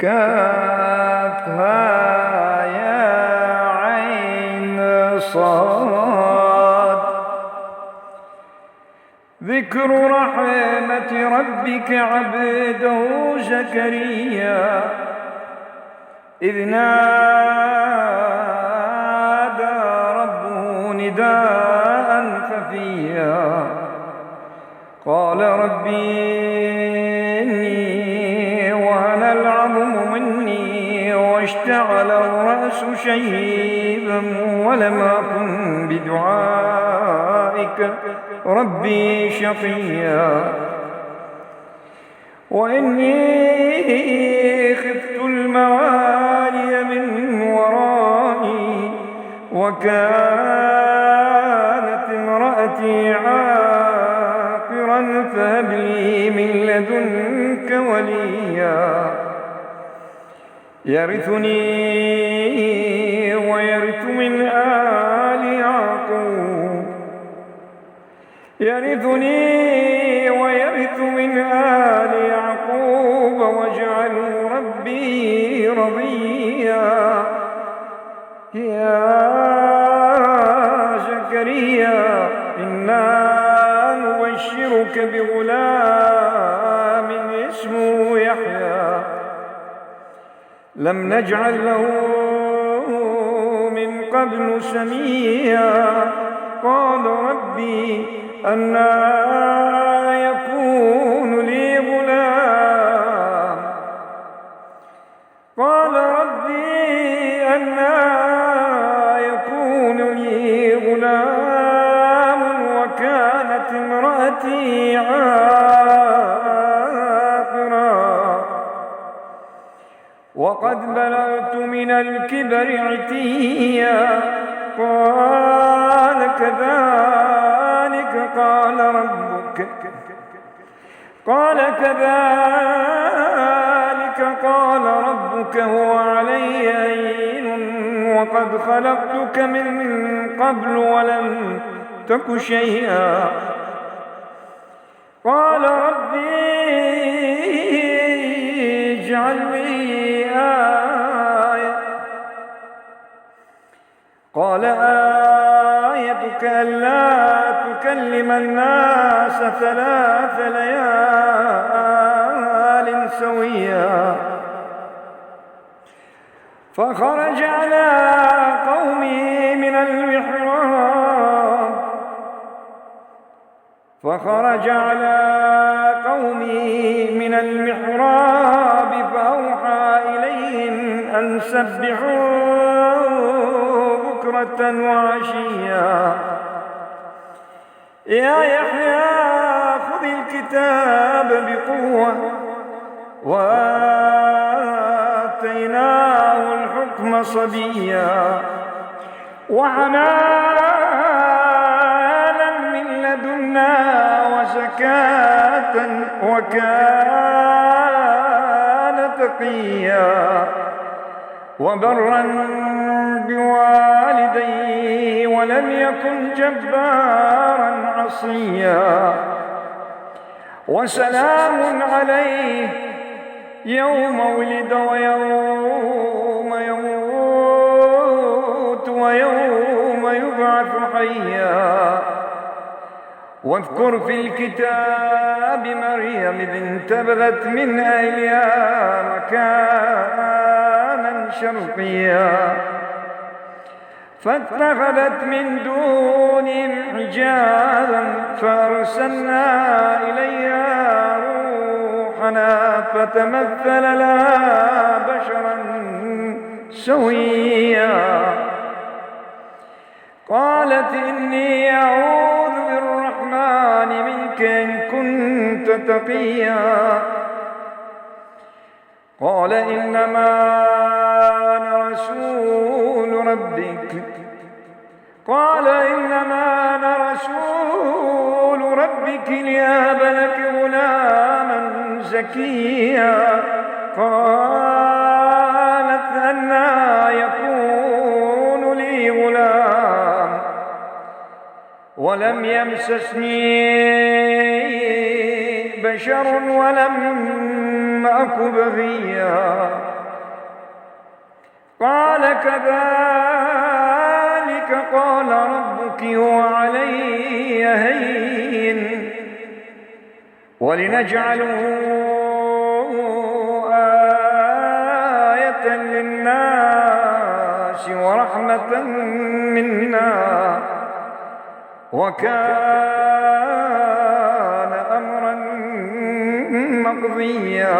كافها يا عين صاد. ذكر رحمة ربك عبده زكريا إذ نادى ربه نداء خفيا قال ربي إني وهن العظم مني واشتعل الرأس شيبا ولم أكن بدعائك ربي شقيا وإني خفت الموالي من ورائي وكانت امرأتي عاقرا فهب لي من لدنك وليا يرثني ويرث من آل يعقوب واجعله ربي رضيا. يا زكريا إنا نبشرك بغلام اسمه يحيى لم نجعل له من قبل سميا قال ربي أنى يكون لي غلام وكانت امرأتي عاقرا وقد بلغت من الكبر عتيا قال كذلك قال ربك هو علي هين وقد خلقتك من قبل ولم تك شيئا قال ربي اجعل لي آية قال آيتك ألا تكلم الناس 3 ليال سويا فخرج على قومه من المحراب فأوحى إليهم أن سبحوا بكرة وعشيا يا يحيى خذ الكتاب بقوة وآتيناه الحكم صبيا وحنانا من لدنا وزكاة وكان تقيا وبرا بوالديه ولم يكن جبارا عصيا وسلام عليه يوم ولد ويوم يموت ويوم يبعث حيا واذكر في الكتاب مريم إذ انتبذت من أهلها مكانا شرقيا فاتخذت من دونهم حجابا فأرسلنا إليها روحنا فتمثل لها بشرا سويا قالت إني أعوذ بالرحمن منك إن كنت تقيا قال إنما أنا رسول ربك ليهب لك غلاما زكيا قالت أنى يكون لي غلام ولم يمسسني بشر ولم أك بغيا قال كذلك قال ربك هو علي هين ولنجعله آية للناس ورحمة منا وكان أمرا مقضيا